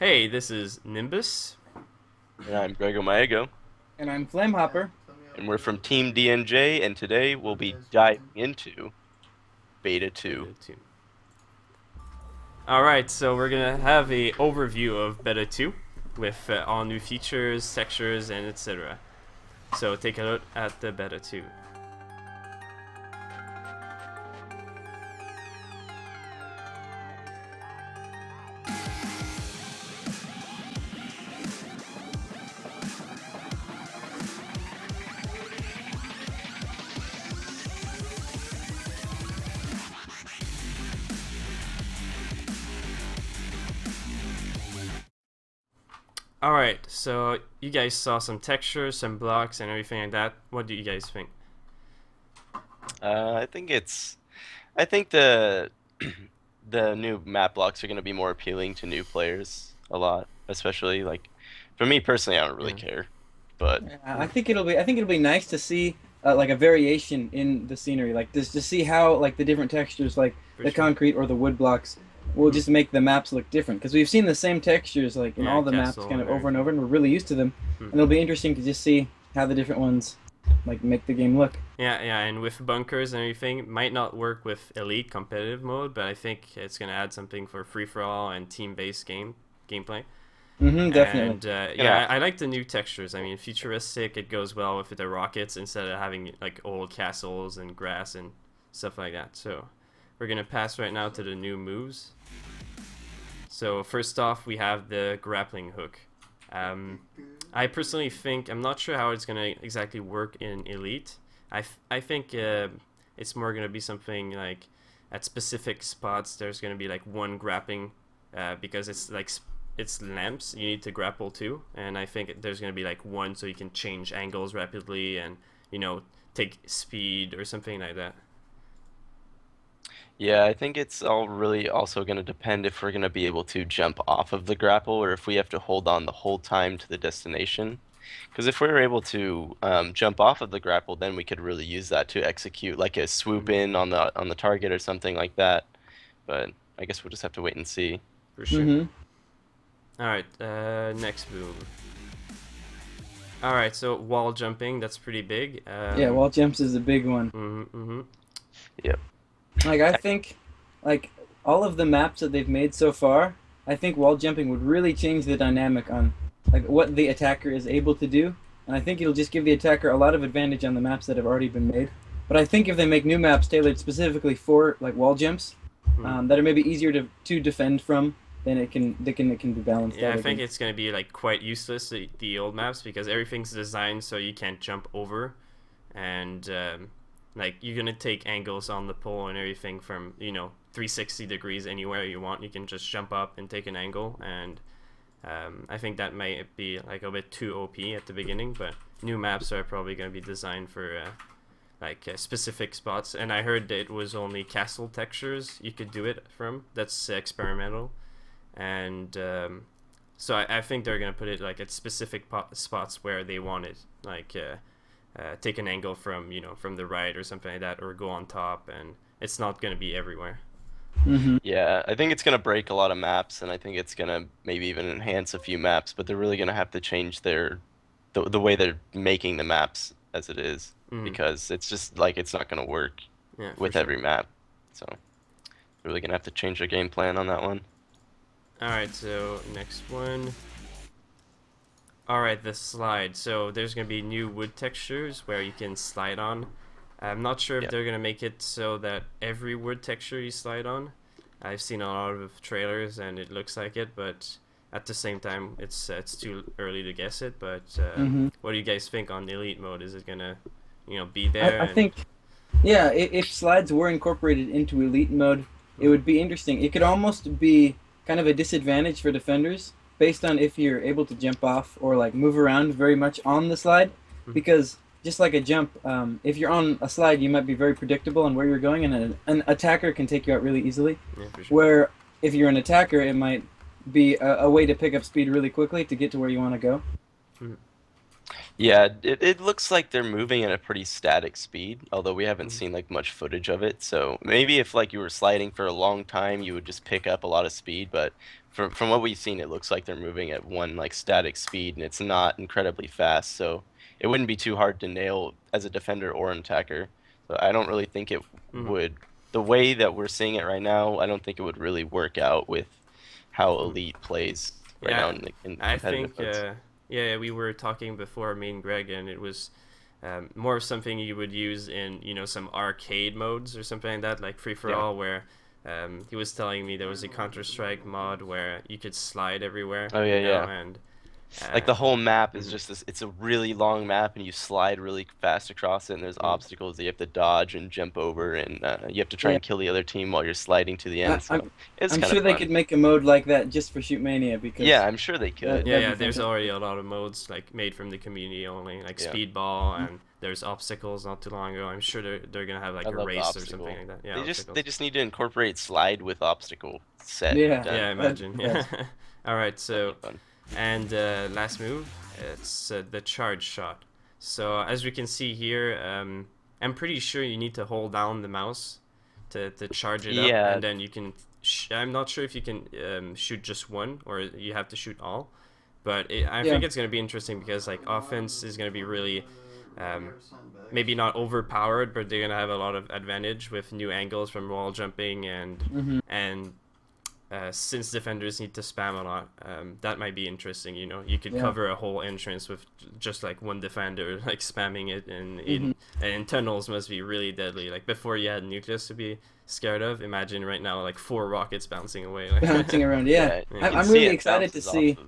Hey, this is Nimbus. And I'm Grego Maego, And I'm Flamehopper. and we're from Team DNJ, and today we'll be diving into Beta 2. Beta 2. Alright, so we're gonna have a overview of Beta 2 with all new features, textures, and etc. So take a look at the Beta 2. Alright, so you guys saw some textures, some blocks, and everything like that. What do you guys think? I think I think the the new map blocks are going to be more appealing to new players a lot, especially like for me personally, I don't really Yeah, care, but I think it'll be nice to see like a variation in the scenery, like this to see how like the different textures, like for the sure. concrete or the wood blocks, will just make the maps look different. Because we've seen the same textures like in Yeah, all the maps castle kind and of over and over, everything. and we're really used to them. And it'll be interesting to just see how the different ones like make the game look. Yeah, and with bunkers and everything, it might not work with elite competitive mode, but I think it's gonna add something for free for all and team-based gameplay. Definitely. And gonna yeah, have I like the new textures. I mean, futuristic. It goes well with the rockets instead of having like old castles and grass and stuff like that. So we're gonna pass right now to the new moves. So first off, we have the grappling hook. Um, I personally think I'm not sure how it's gonna exactly work in elite. I think it's more gonna be something like at specific spots. There's gonna be like one grappling because it's like it's lamps. You need to grapple too, and I think there's gonna be like one so you can change angles rapidly and you know take speed or something like that. Yeah, I think it's all really also going to depend if we're going to be able to jump off of the grapple or if we have to hold on the whole time to the destination. Because if we were able to jump off of the grapple, then we could really use that to execute like a swoop Hmm. in on the target or something like that. But I guess we'll just have to wait and see. For sure. Mm-hmm. All right, next move. All right, so wall jumping, that's pretty big. Yeah, wall jumps is a big one. Mm-hmm. Yep. Like I think, like all of the maps that they've made so far, I think wall jumping would really change the dynamic on like what the attacker is able to do, and I think it'll just give the attacker a lot of advantage on the maps that have already been made. But I think if they make new maps tailored specifically for like wall jumps, Hmm. that are maybe easier to defend from, then it can be balanced Yeah, out I think again. it's gonna be like quite useless the old maps because everything's designed so you can't jump over, and like you're gonna take angles on the pole and everything from 360 degrees anywhere you want. You can just jump up and take an angle, and I think that might be like a bit too OP at the beginning. But new maps are probably gonna be designed for like specific spots. And I heard that it was only castle textures you could do it from. That's experimental, and so I think they're gonna put it like at specific spots where they want it, like take an angle from from the right or something like that, or go on top, and it's not gonna be everywhere. Hmm. Yeah, I think it's gonna break a lot of maps, and I think it's gonna maybe even enhance a few maps, but they're really gonna have to change the way they're making the maps as it is, Mm, because it's just like it's not gonna work yeah, for with sure. every map. So they're really gonna have to change their game plan on that one. All right, so next one. All right, the slide. So there's gonna be new wood textures where you can slide on. I'm not sure if Yeah. they're gonna make it so that every wood texture you slide on. I've seen a lot of trailers and it looks like it, but at the same time, it's too early to guess it. But Hmm. what do you guys think on the elite mode? Is it gonna, be I, there I and? think yeah, if slides were incorporated into elite mode, it Mhm. would be interesting. It could almost be kind of a disadvantage for defenders based on if you're able to jump off or like move around very much on the slide, Mhm. because just like a jump, if you're on a slide, you might be very predictable on where you're going, and an attacker can take you out really easily. Yeah, for sure. Where if you're an attacker, it might be a way to pick up speed really quickly to get to where you want to go. Mhm. Yeah, it looks like they're moving at a pretty static speed, although we haven't Mhm. seen like much footage of it. So maybe if like you were sliding for a long time, you would just pick up a lot of speed. But from what we've seen, it looks like they're moving at one like static speed, and it's not incredibly fast. So it wouldn't be too hard to nail as a defender or an attacker. So I don't really think it Mhm. would. The way that we're seeing it right now, I don't think it would really work out with how Mhm. Elite plays right now Yeah, in I competitive think modes. yeah, we were talking before, me and Greg, and it was more of something you would use in some arcade modes or something like that, like free for Yeah. all, where he was telling me there was a Counter Strike mod where you could slide everywhere, Oh yeah, yeah. and Like uh, the whole map is mhm. just this, it's a really long map and you slide really fast across it and there's Mhm. obstacles that you have to dodge and jump over and you have to try Yeah, and kill the other team while you're sliding to the I, end. So I'm it's I'm kind of sure they fun. could make a mode like that just for Shootmania Yeah, because I'm sure they that could. Yeah, that'd be yeah. There's already fantastic. a lot of modes like made from the community only, like Yeah, speedball, and there's obstacles not too long ago. I'm sure they're gonna have I like a love the race or something obstacle. like that. Yeah, They obstacles. just need to incorporate slide with obstacle set Yeah, done. Yeah, that'd be imagine. the Yeah. best. All right. That'd be So fun. and last move, it's the charge shot. So as we can see here, I'm pretty sure you need to hold down the mouse to charge it up, Yeah, and then you can. I'm not sure if you can shoot just one or you have to shoot all, but I Yeah. think it's gonna be interesting because like offense is gonna be really. Um, Maybe not overpowered, but they're gonna have a lot of advantage with new angles from wall jumping Hmm. and since defenders need to spam a lot, that might be interesting. You could Yeah. cover a whole entrance with just like one defender like spamming it, and Hmm. and tunnels must be really deadly. Like before you had nucleus to be scared of. Imagine right now like 4 rockets bouncing away. Bouncing around. Yeah, yeah, you Yeah. can I'm see really it excited to bounces off see. of.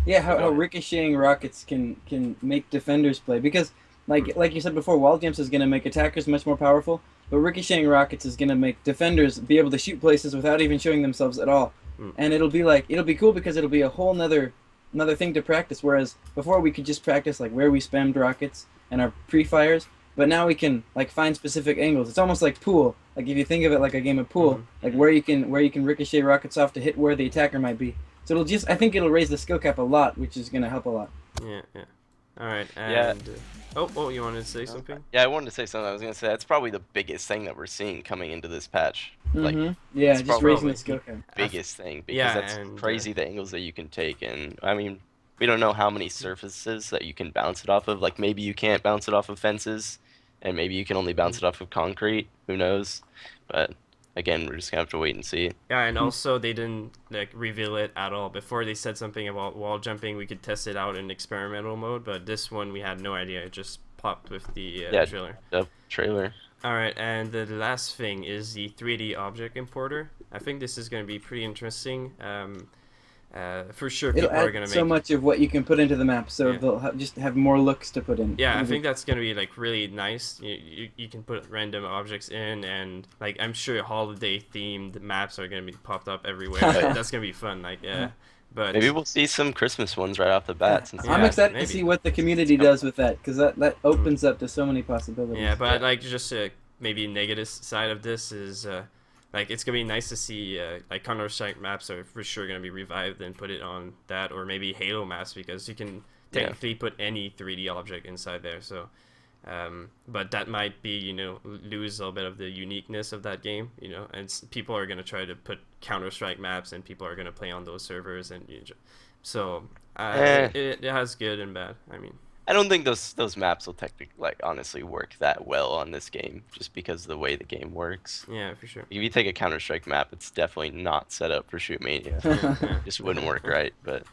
Yeah, Oh, how go ahead. ricocheting rockets can make defenders play because like you said before, wall jumps is gonna make attackers much more powerful, but ricocheting rockets is gonna make defenders be able to shoot places without even showing themselves at all. Mm. And it'll be cool because it'll be a whole another thing to practice. Whereas before we could just practice like where we spammed rockets and our pre-fires, but now we can like find specific angles. It's almost like pool. Like if you think of it like a game of pool, Mhm. like where you can ricochet rockets off to hit where the attacker might be. So I think it'll raise the skill cap a lot, which is gonna help a lot. Yeah, yeah. All right, Yeah. and oh, you wanted to say something? Yeah, I wanted to say something. I was gonna say that's probably the biggest thing that we're seeing coming into this patch. Like Yeah, it's just raising probably. the skill cap. biggest thing because Yeah, that's and crazy the angles that you can take and I mean we don't know how many surfaces that you can bounce it off of like maybe you can't bounce it off of fences and maybe you can only bounce it off of concrete, who knows, but again we're just gonna have to wait and see. Yeah, and also they didn't like reveal it at all. Before they said something about wall jumping, we could test it out in experimental mode, but this one we had no idea. It just popped with the Yeah, trailer. the trailer. All right, and the last thing is the 3D object importer. I think this is going to be pretty interesting. For sure, It'll people are going add to so make. much of what you can put into the map, so Yeah. they'll just have more looks to put in. Yeah, I think that's gonna be like really nice. You can put random objects in, and like I'm sure holiday themed maps are gonna be popped up everywhere. That's gonna be fun. Like yeah, but Maybe we'll see some Christmas ones right off the bat since I'm Yeah, excited maybe. to see what the community does with that because that opens up to so many possibilities. yeah, but Yeah. like just maybe negative side of this is like it's gonna be nice to see like Counter Strike maps are for sure gonna be revived and put it on that, or maybe Halo maps because you can Yeah. technically put any 3D object inside there. So, but that might be lose a little bit of the uniqueness of that game. And people are gonna try to put Counter Strike maps, and people are gonna play on those servers, and so Eh. it has good and bad. I mean. I don't think those maps will technically like honestly work that well on this game just because of the way the game works. Yeah, for sure. If you take a Counter-Strike map, it's definitely not set up for Shootmania. Yeah. Just wouldn't work right, but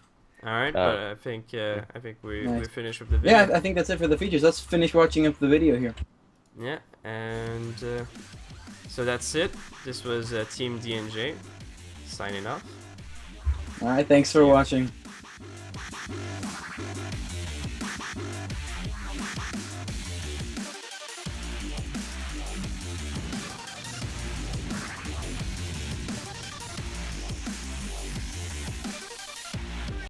All right, but I think we're Nice. finished with the video. Yeah, I think that's it for the features. Let's finish watching up the video here. Yeah, and so that's it. This was Team DNJ signing off. All right, thanks for See ya. watching.